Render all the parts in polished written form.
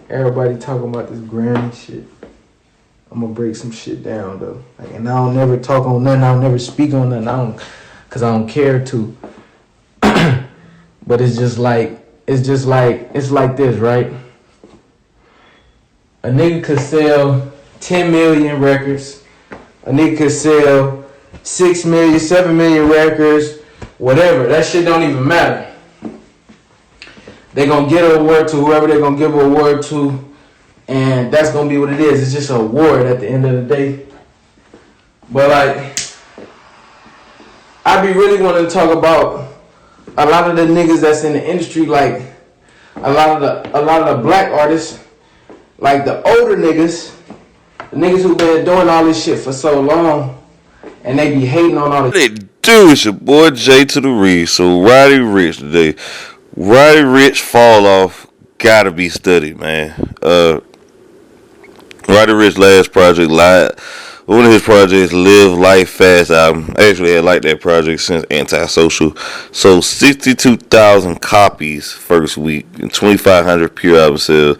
everybody talking about this Grammy shit. I'm gonna break some shit down though. Like, and I don't never talk on nothing. I don't never speak on nothing. Cause I don't care to. But it's like this, right? A nigga could sell 10 million records. A nigga could sell 6 million, 7 million records, whatever. That shit don't even matter. They gonna get an award to whoever they gonna give an award to, and that's gonna be what it is. It's just an award at the end of the day. But like, I be really wanting to talk about a lot of the niggas that's in the industry, like a lot of the black artists, like the older niggas, the niggas who been doing all this shit for so long, and they be hating on all this. What it do? It's your boy J to the Reed. So Roddy Rich today. Roddy Rich fall off gotta be studied, man. Roddy Rich last project, one of his projects, Live Life Fast album. I actually had liked that project since Antisocial. So 62,000 copies first week and 2,500 pure album sales.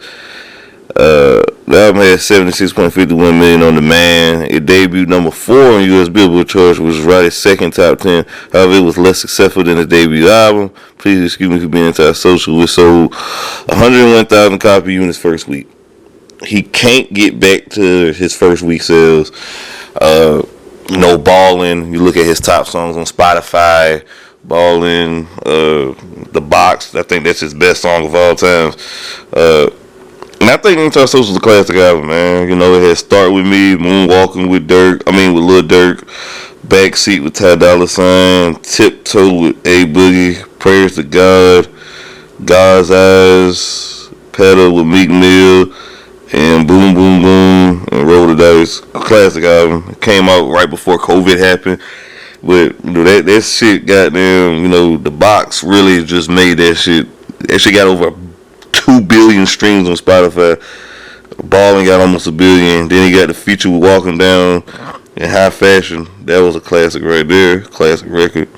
The album had 76.51 million on demand. It debuted number 4 on US Billboard charts, which was Roddy's second top 10. However, it was less successful than his debut album. Please excuse me for being Antisocial, which sold 101,000 copy units first week. He can't get back to his first week sales. Ballin'. You look at his top songs on Spotify. Ballin', The Box. I think that's his best song of all time. And I think Antisocial is a classic album, man. You know, it had Start With Me, Moonwalking with Lil Durk, Backseat with Ty Dolla $ign, Tiptoe with A Boogie, Prayers to God, God's Eyes, Pedal with Meek Mill, and Boom Boom Boom, and Roll the Dice. A classic album. It came out right before COVID happened. But that shit, goddamn, The Box really just made that shit. That shit got over 2 billion streams on Spotify. Ballin' got almost 1 billion. Then he got the feature with Walking Down and High Fashion. That was a classic right there. Classic record.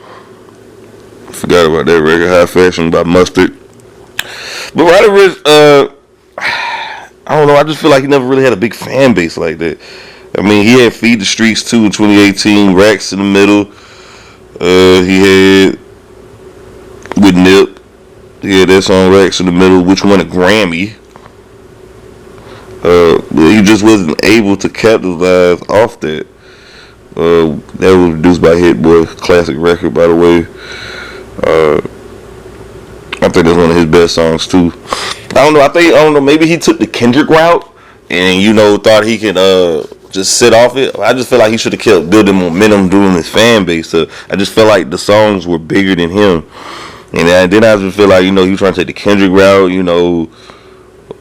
Forgot about that record. High Fashion by Mustard. But Roddy Ricch, I don't know. I just feel like he never really had a big fan base like that. I mean, he had Feed the Streets too in 2018. Racks in the Middle. He had with Nip. Yeah, that song Racks in the Middle, which won a Grammy. He just wasn't able to capitalize off that. That was produced by Hit Boy, classic record, by the way. I think that's one of his best songs too. I don't know. Maybe he took the Kendrick route and thought he could just sit off it. I just feel like he should have kept building momentum doing his fan base. So I just feel like the songs were bigger than him. And then I just feel like, he was trying to take the Kendrick route,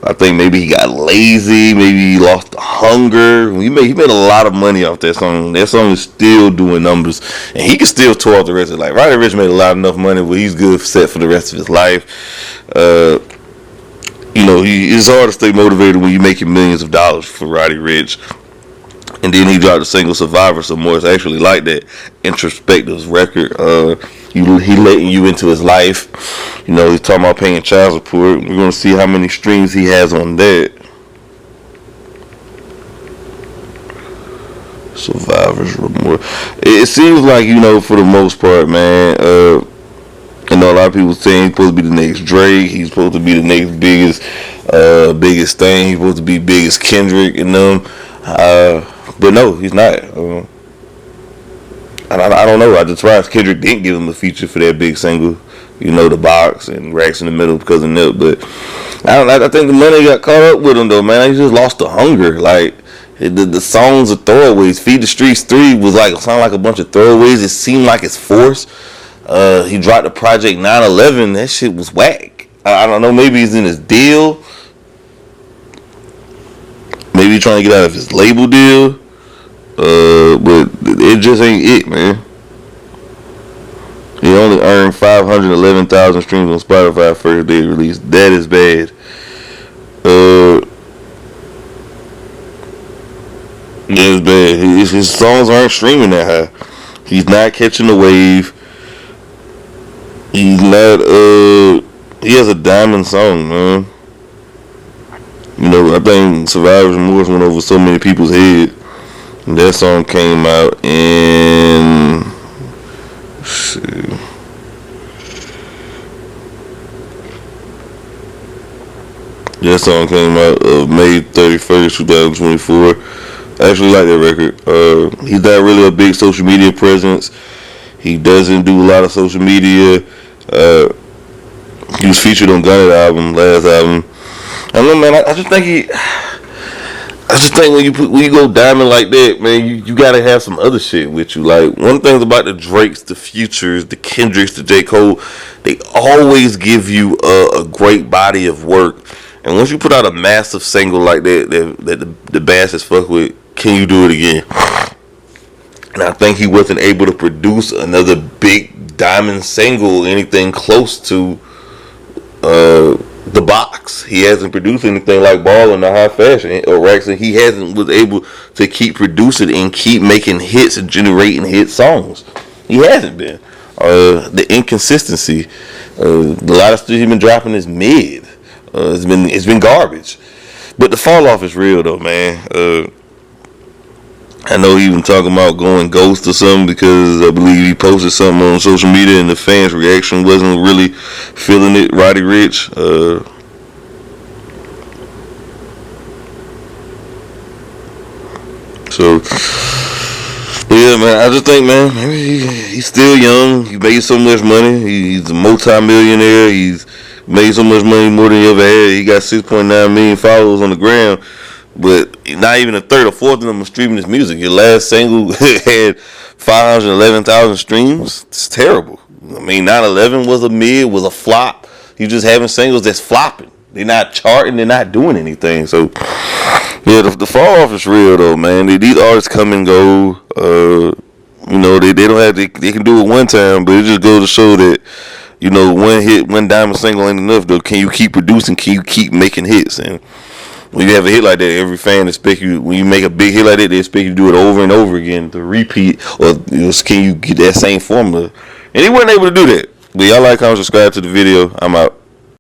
I think maybe he got lazy, maybe he lost the hunger. He made a lot of money off that song. That song is still doing numbers. And he can still tour off the rest of his life. Roddy Ricch made a lot enough money where he's good set for the rest of his life. It's hard to stay motivated when you're making millions of dollars for Roddy Ricch. And then he dropped the single Survivor some more. It's actually like that introspective record. He letting you into his life. He's talking about paying child support. We're going to see how many streams he has on that. Survivor's remorse. It seems like, for the most part, man, a lot of people saying he's supposed to be the next Drake. He's supposed to be the next biggest thing. He's supposed to be biggest Kendrick and them. But no, he's not. I don't know. I'm just surprised Kendrick didn't give him a feature for that big single. The Box and Racks in the Middle because of Nip. But I think the money got caught up with him though, man. He just lost the hunger. Like the songs are throwaways. Feed the Streets 3 was sound like a bunch of throwaways. It seemed like it's forced. He dropped the project 9/11. That shit was whack. I don't know. Maybe he's in his deal. Maybe he's trying to get out of his label deal. But it just ain't it, man. He only earned 511,000 streams on Spotify first day release. That is bad. That's bad. His songs aren't streaming that high. He's not catching the wave. He's not. He has a diamond song, man. You know, I think Survivor's Remorse went over so many people's head. That song came out in, let's see, that song came out May 31st, 2024. I actually like that record. He's not really a big social media presence. He doesn't do a lot of social media. He was featured on Gunna's album, last album. I don't know, man. I just think when you go diamond like that, man, you gotta have some other shit with you. Like, one thing about the Drakes, the Futures, the Kendricks, the J. Cole, they always give you a great body of work. And once you put out a massive single like that the bastards fuck with, can you do it again? And I think he wasn't able to produce another big diamond single, anything close to the box. He hasn't produced anything like Ball in the High Fashion or Raxon. He hasn't was able to keep producing and keep making hits and generating hit songs. He hasn't been. The inconsistency, a lot of stuff he's been dropping is mid. It's been garbage. But the fall off is real though, man. I know he even talking about going ghost or something because I believe he posted something on social media and the fans' reaction wasn't really feeling it. Roddy Ricch. But yeah, man, I just think, man, he's still young. He made so much money. He's a multi-millionaire. He's made so much money, more than he ever had. He got 6.9 million followers on the ground. But not even a third or fourth of them are streaming his music. Your last single had 511,000 streams. It's terrible. I mean, 9/11 was a mid, was a flop. You just having singles that's flopping. They're not charting. They're not doing anything. So, yeah, the fall off is real though, man. These artists come and go. You know, they don't have they can do it one time, but it just goes to show that, you know, one hit, one diamond single ain't enough though. Can you keep producing? Can you keep making hits? And when you have a hit like that, every fan expect you. When you make a big hit like that, they expect you to do it over and over again to repeat. Or can you get that same formula? And he wasn't able to do that. But y'all like, comment, subscribe to the video. I'm out.